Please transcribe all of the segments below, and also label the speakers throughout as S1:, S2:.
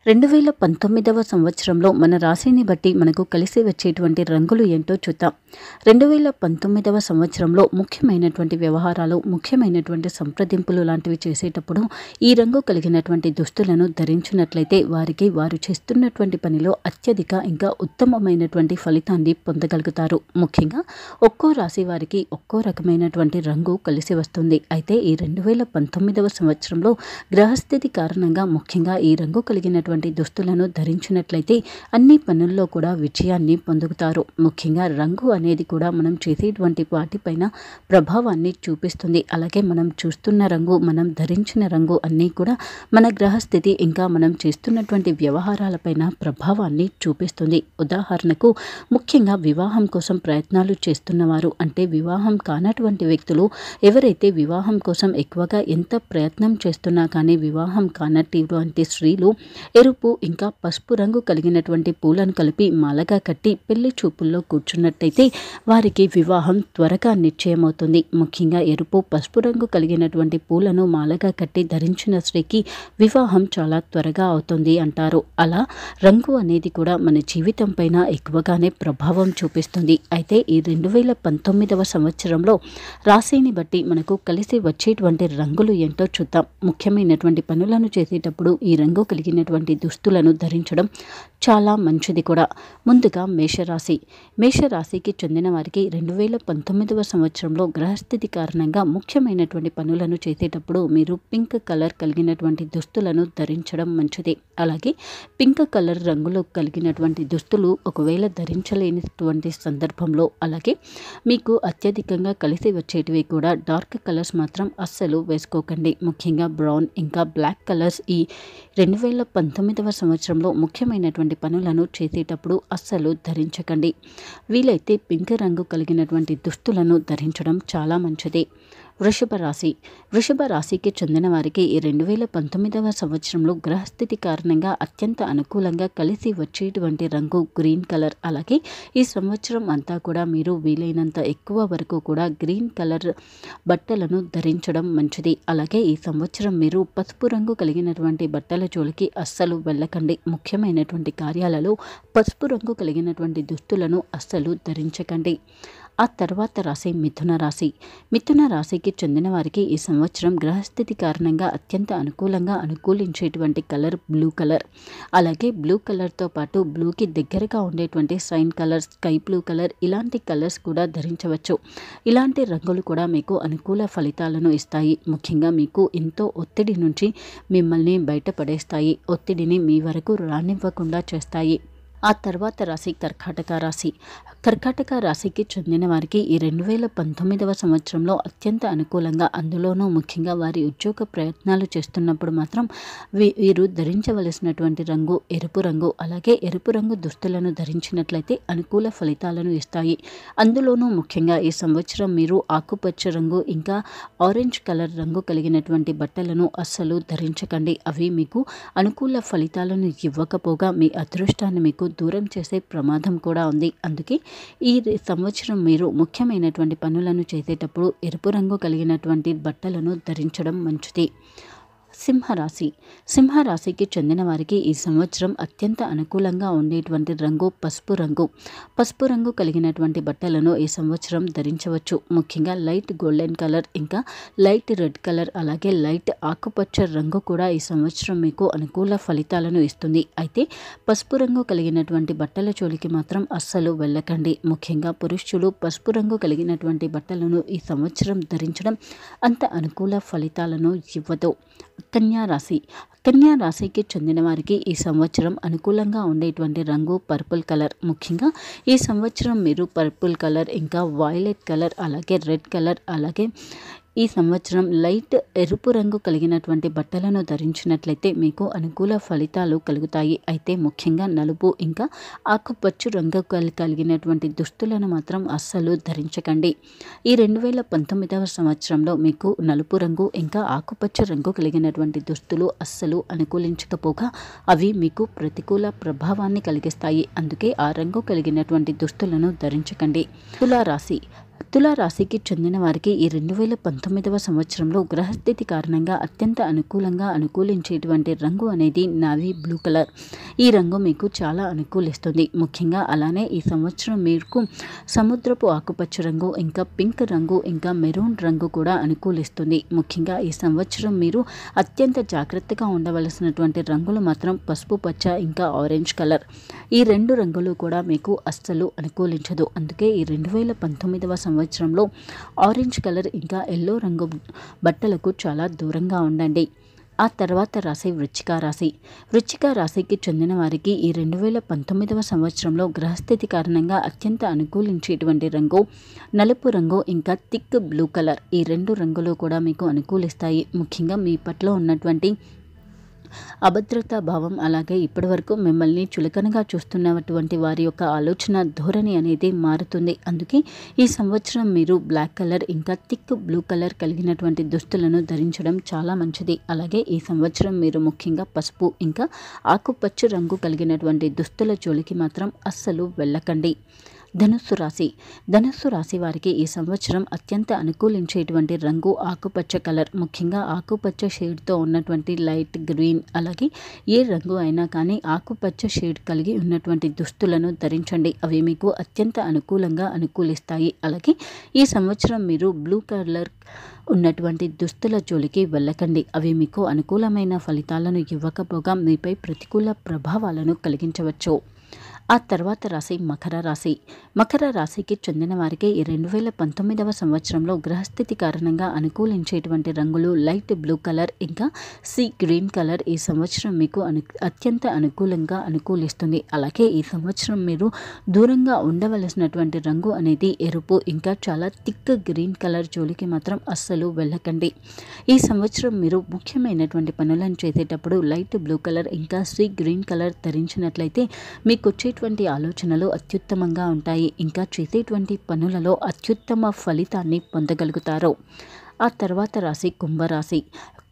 S1: 2019వ సంవత్సరంలో మన రాశిని బట్టి మనకు కలిసి వచ్చేటువంటి రంగులు ఏంటో చూద్దాం. 2019వ సంవత్సరంలో ముఖ్యమైనటువంటి వ్యవహారాలు, ముఖ్యమైనటువంటి సంప్రదింపులు లాంటివి చేసేటప్పుడు ఈ రంగు కలిగినటువంటి దుస్తులను ధరించినట్లయితే వారికి వారు చేస్తున్నటువంటి పనిలో అత్యధిక ఇంకా ఉత్తమమైనటువంటి ఫలితాన్ని పొందగలుగుతారు. ముఖ్యంగా ఒక్కో రాశి వారికి ఒక్కో రకమైనటువంటి రంగు కలిసి వస్తుంది. అయితే ఈ 2019వ సంవత్సరంలో గ్రహస్థితి కారణంగా ముఖ్యంగా ఈ రంగు కలిగినటువంటి దుస్తులను ధరించినట్లయితే అన్ని పనుల్లో కూడా విజయాన్ని పొందుతారు. ముఖ్యంగా రంగు అనేది కూడా మనం చేసేటువంటి వాటిపైన ప్రభావాన్ని చూపిస్తుంది. అలాగే మనం చూస్తున్న రంగు, మనం ధరించిన రంగు అన్నీ కూడా మన గ్రహస్థితి ఇంకా మనం చేస్తున్నటువంటి వ్యవహారాలపైన ప్రభావాన్ని చూపిస్తుంది. ఉదాహరణకు ముఖ్యంగా వివాహం కోసం ప్రయత్నాలు చేస్తున్నవారు, అంటే వివాహం కానటువంటి వ్యక్తులు, ఎవరైతే వివాహం కోసం ఎక్కువగా ఎంత ప్రయత్నం చేస్తున్నా కానీ వివాహం కానటువంటి స్త్రీలు ఎరుపు ఇంకా పసుపు రంగు కలిగినటువంటి పూలను కలిపి మాలగా కట్టి పెళ్లి చూపుల్లో కూర్చున్నట్టయితే వారికి వివాహం త్వరగా నిశ్చయమవుతుంది. ముఖ్యంగా ఎరుపు పసుపు రంగు కలిగినటువంటి పూలను మాలగా కట్టి ధరించిన స్త్రీకి వివాహం చాలా త్వరగా అవుతుంది అంటారు. అలా రంగు అనేది కూడా మన జీవితం పైన ఎక్కువగానే ప్రభావం చూపిస్తుంది. అయితే ఈ 2019వ సంవత్సరంలో రాశిని బట్టి మనకు కలిసి వచ్చేటువంటి రంగులు ఏంటో చూద్దాం. ముఖ్యమైనటువంటి పనులను చేసేటప్పుడు ఈ రంగు కలిగినటువంటి దుస్తులను ధరించడం చాలా మంచిది కూడా. ముందుగా మేషరాశికి చెందిన వారికి 2019వ సంవత్సరంలో గ్రహస్థితి కారణంగా ముఖ్యమైనటువంటి పనులను చేసేటప్పుడు మీరు పింక్ కలర్ కలిగినటువంటి దుస్తులను ధరించడం మంచిది. అలాగే పింక్ కలర్ రంగులో కలిగినటువంటి దుస్తులు ఒకవేళ ధరించలేనటువంటి సందర్భంలో, అలాగే మీకు అత్యధికంగా కలిసి వచ్చేటివి కూడా డార్క్ కలర్స్ మాత్రం అస్సలు వేసుకోకండి. ముఖ్యంగా బ్రౌన్ ఇంకా బ్లాక్ కలర్స్ ఈ 2019వ సంవత్సరంలో ముఖ్యమైనటువంటి పనులను చేసేటప్పుడు అస్సలు ధరించకండి. వీలైతే పింక్ రంగు కలిగినటువంటి దుస్తులను ధరించడం చాలా మంచిది. వృషభ రాశికి చెందిన వారికి ఈ 2019వ సంవత్సరంలో గ్రహస్థితి కారణంగా అత్యంత అనుకూలంగా కలిసి వచ్చేటువంటి రంగు గ్రీన్ కలర్. అలాగే ఈ సంవత్సరం అంతా కూడా మీరు వీలైనంత ఎక్కువ వరకు కూడా గ్రీన్ కలర్ బట్టలను ధరించడం మంచిది. అలాగే ఈ సంవత్సరం మీరు పసుపు రంగు కలిగినటువంటి బట్టల జోలికి అస్సలు వెళ్ళకండి. ముఖ్యమైనటువంటి కార్యాలలో పసుపు రంగు కలిగినటువంటి దుస్తులను అస్సలు ధరించకండి. ఆ తర్వాత రాశి మిథున రాశికి చెందిన వారికి ఈ సంవత్సరం గ్రహస్థితి కారణంగా అత్యంత అనుకూలించేటువంటి కలర్ బ్లూ కలర్. అలాగే బ్లూ కలర్తో పాటు బ్లూకి దగ్గరగా ఉండేటువంటి cyan colour, sky blue colour, ఇలాంటి కలర్స్ కూడా ధరించవచ్చు. ఇలాంటి రంగులు కూడా మీకు అనుకూల ఫలితాలను ఇస్తాయి. ముఖ్యంగా మీకు ఎంతో ఒత్తిడి నుంచి మిమ్మల్ని బయటపడేస్తాయి. ఒత్తిడిని మీ వరకు రానివ్వకుండా చేస్తాయి. ఆ తర్వాత రాశి కర్కాటక రాశికి చెందిన వారికి ఈ 2019వ సంవత్సరంలో అత్యంత అనుకూలంగా, అందులోనూ ముఖ్యంగా వారి ఉద్యోగ ప్రయత్నాలు చేస్తున్నప్పుడు మాత్రం వీరు ధరించవలసినటువంటి రంగు ఎరుపు రంగు. అలాగే ఎరుపు రంగు దుస్తులను ధరించినట్లయితే అనుకూల ఫలితాలను ఇస్తాయి. అందులోనూ ముఖ్యంగా ఈ సంవత్సరం మీరు ఆకుపచ్చ రంగు ఇంకా ఆరెంజ్ కలర్ రంగు కలిగినటువంటి బట్టలను అస్సలు ధరించకండి. అవి మీకు అనుకూల ఫలితాలను ఇవ్వకపోగా మీ అదృష్టాన్ని మీకు దూరం చేసే ప్రమాదం కూడా ఉంది. అందుకే ఈ సంవత్సరం మీరు ముఖ్యమైనటువంటి పనులను చేసేటప్పుడు ఎరుపు రంగు కలిగినటువంటి బట్టలను ధరించడం మంచిది. సింహరాశికి చెందిన వారికి ఈ సంవత్సరం అత్యంత అనుకూలంగా ఉండేటువంటి రంగు పసుపు రంగు కలిగినటువంటి బట్టలను ఈ సంవత్సరం ధరించవచ్చు. ముఖ్యంగా లైట్ గోల్డెన్ కలర్ ఇంకా లైట్ రెడ్ కలర్, అలాగే లైట్ ఆకుపచ్చ రంగు కూడా ఈ సంవత్సరం మీకు అనుకూల ఫలితాలను ఇస్తుంది. అయితే పసుపు రంగు కలిగినటువంటి బట్టల జోలికి మాత్రం అస్సలు వెళ్ళకండి. ముఖ్యంగా పురుషులు పసుపు రంగు కలిగినటువంటి బట్టలను ఈ సంవత్సరం ధరించడం అంత అనుకూల ఫలితాలను ఇవ్వదు. కన్యా రాశికి చెందిన వారికి ఈ సంవత్సరం అనుకూలంగా ఉండేటువంటి రంగు పర్పుల్ కలర్. ముఖ్యంగా ఈ సంవత్సరం మీరు పర్పుల్ కలర్ ఇంకా వైలెట్ కలర్, అలాగే రెడ్ కలర్, అలాగే ఈ సంవత్సరం లైట్ ఎరుపు రంగు కలిగినటువంటి బట్టలను ధరించినట్లయితే మీకు అనుకూల ఫలితాలు కలుగుతాయి. అయితే ముఖ్యంగా నలుపు ఇంకా ఆకుపచ్చ రంగు కలిగినటువంటి దుస్తులను మాత్రం అస్సలు ధరించకండి. ఈ 2019వ సంవత్సరంలో మీకు నలుపు రంగు ఇంకా ఆకుపచ్చ రంగు కలిగినటువంటి దుస్తులు అస్సలు అనుకూలించకపోగా అవి మీకు ప్రతికూల ప్రభావాన్ని కలిగిస్తాయి. అందుకే ఆ రంగు కలిగినటువంటి దుస్తులను ధరించకండి. తులా రాశికి చెందిన వారికి ఈ 2019వ సంవత్సరంలో గ్రహస్థితి కారణంగా అత్యంత అనుకూలించేటువంటి రంగు అనేది నావీ బ్లూ కలర్. ఈ రంగు మీకు చాలా అనుకూలిస్తుంది. ముఖ్యంగా అలానే ఈ సంవత్సరం మీకు సముద్రపు ఆకుపచ్చ రంగు, ఇంకా పింక్ రంగు, ఇంకా మెరూన్ రంగు కూడా అనుకూలిస్తుంది. ముఖ్యంగా ఈ సంవత్సరం మీరు అత్యంత జాగ్రత్తగా ఉండవలసినటువంటి రంగులు మాత్రం పసుపు పచ్చ, ఇంకా ఆరెంజ్ కలర్. ఈ రెండు రంగులు కూడా మీకు అస్సలు అనుకూలించదు. అందుకే ఈ 2019వ సంవత్సరంలో ఆరెంజ్ కలర్ ఇంకా ఎల్లో రంగు బట్టలకు చాలా దూరంగా ఉండండి. ఆ తర్వాత రాశి వృశ్చిక రాశి. వృశ్చిక రాశికి చెందిన వారికి ఈ 2019వ సంవత్సరంలో గ్రహస్థితి కారణంగా అత్యంత అనుకూలించేటువంటి రంగు నలుపు రంగు, ఇంకా థిక్ బ్లూ కలర్. ఈ రెండు రంగులు కూడా మీకు అనుకూలిస్తాయి. ముఖ్యంగా మీ పట్ల ఉన్నటువంటి అభద్రతా భావం, అలాగే ఇప్పటివరకు మిమ్మల్ని చులకనగా చూస్తున్నటువంటి వారి యొక్క ఆలోచన ధోరణి అనేది మారుతుంది. అందుకే ఈ సంవత్సరం మీరు బ్లాక్ కలర్ ఇంకా థిక్ బ్లూ కలర్ కలిగినటువంటి దుస్తులను ధరించడం చాలా మంచిది. అలాగే ఈ సంవత్సరం మీరు ముఖ్యంగా పసుపు ఇంకా ఆకుపచ్చ రంగు కలిగినటువంటి దుస్తుల జోలికి మాత్రం అస్సలు వెళ్ళకండి. ధనుస్సు రాశి. ధనుస్సు రాశి వారికి ఈ సంవత్సరం అత్యంత అనుకూలించేటువంటి రంగు ఆకుపచ్చ కలర్. ముఖ్యంగా ఆకుపచ్చ షేడ్తో ఉన్నటువంటి లైట్ గ్రీన్, అలాగే ఏ రంగు అయినా కానీ ఆకుపచ్చ షేడ్ కలిగి ఉన్నటువంటి దుస్తులను ధరించండి. అవి మీకు అత్యంత అనుకూలిస్తాయి. అలాగే ఈ సంవత్సరం మీరు బ్లూ కలర్ ఉన్నటువంటి దుస్తుల జోలికి వెళ్ళకండి. అవి మీకు అనుకూలమైన ఫలితాలను ఇవ్వకపోగా మీపై ప్రతికూల ప్రభావాలను కలిగించవచ్చు. ఆ తర్వాత రాశి మకర రాశి. మకర రాశికి చెందిన వారికి ఈ 2019వ సంవత్సరంలో గ్రహస్థితి కారణంగా అనుకూలించేటువంటి రంగులు లైట్ బ్లూ కలర్, ఇంకా సీ గ్రీన్ కలర్. ఈ సంవత్సరం మీకు అత్యంత అనుకూలిస్తుంది. అలాగే ఈ సంవత్సరం మీరు దూరంగా ఉండవలసినటువంటి రంగు అనేది ఎరుపు, ఇంకా చాలా థిక్ గ్రీన్ కలర్ జోలికి మాత్రం అస్సలు వెళ్ళకండి. ఈ సంవత్సరం మీరు ముఖ్యమైనటువంటి పనులను చేసేటప్పుడు లైట్ బ్లూ కలర్ ఇంకా సీ గ్రీన్ కలర్ ధరించినట్లయితే మీకు వచ్చేటువంటి ఆలోచనలు అత్యుత్తమంగా ఉంటాయి. ఇంకా చేసేటువంటి పనులలో అత్యుత్తమ ఫలితాన్ని పొందగలుగుతారు. ఆ తర్వాత రాశి కుంభరాశి.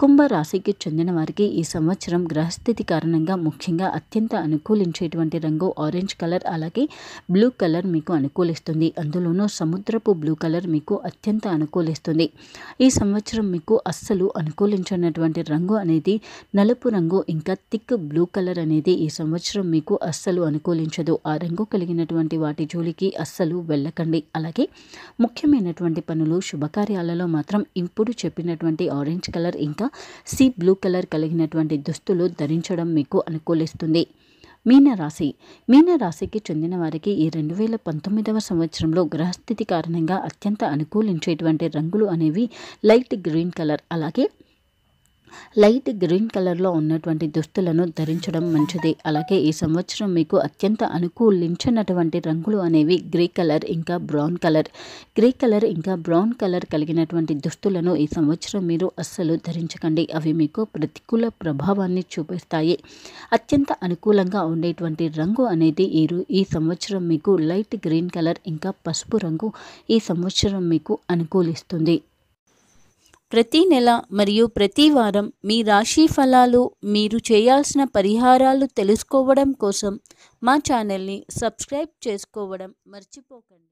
S1: కుంభరాశికి చెందిన వారికి ఈ సంవత్సరం గ్రహస్థితి కారణంగా ముఖ్యంగా అత్యంత అనుకూలించేటువంటి రంగు ఆరెంజ్ కలర్, అలాగే బ్లూ కలర్ మీకు అనుకూలిస్తుంది. అందులోనూ సముద్రపు బ్లూ కలర్ మీకు అత్యంత అనుకూలిస్తుంది. ఈ సంవత్సరం మీకు అస్సలు అనుకూలించినటువంటి రంగు అనేది నలుపు రంగు, ఇంకా థిక్ బ్లూ కలర్ అనేది ఈ సంవత్సరం మీకు అస్సలు అనుకూలించదు. ఆ రంగు కలిగినటువంటి వాటి జోలికి అస్సలు వెళ్ళకండి. అలాగే ముఖ్యమైనటువంటి పనులు, శుభకార్యాలలో మాత్రం ఇప్పుడు చెప్పినటువంటి ఆరెంజ్ కలర్ ఇంకా సీ బ్లూ కలర్ కలిగినటువంటి దుస్తులు ధరించడం మీకు అనుకూలిస్తుంది. మీనరాశి. మీనరాశికి చెందిన వారికి ఈ 2019వ సంవత్సరంలో గ్రహస్థితి కారణంగా అత్యంత అనుకూలించేటువంటి రంగులు అనేవి లైట్ గ్రీన్ కలర్, అలాగే లైట్ గ్రీన్ కలర్లో ఉన్నటువంటి దుస్తులను ధరించడం మంచిది. అలాగే ఈ సంవత్సరం మీకు అత్యంత అనుకూలించినటువంటి రంగులు అనేవి గ్రే కలర్ ఇంకా బ్రౌన్ కలర్. గ్రే కలర్ ఇంకా బ్రౌన్ కలర్ కలిగినటువంటి దుస్తులను ఈ సంవత్సరం మీరు అస్సలు ధరించకండి. అవి మీకు ప్రతికూల ప్రభావాన్ని చూపిస్తాయి. అత్యంత అనుకూలంగా ఉండేటువంటి రంగు అనేది ఈ సంవత్సరం మీకు లైట్ గ్రీన్ కలర్ ఇంకా పసుపు రంగు ఈ సంవత్సరం మీకు అనుకూలిస్తుంది.
S2: ప్రతి నెల మరియు ప్రతి వారం మీ రాశి ఫలాలు, మీరు చేయాల్సిన పరిహారాలు తెలుసుకోవడం కోసం మా ఛానల్ని సబ్స్క్రైబ్ చేసుకోవడం మర్చిపోకండి.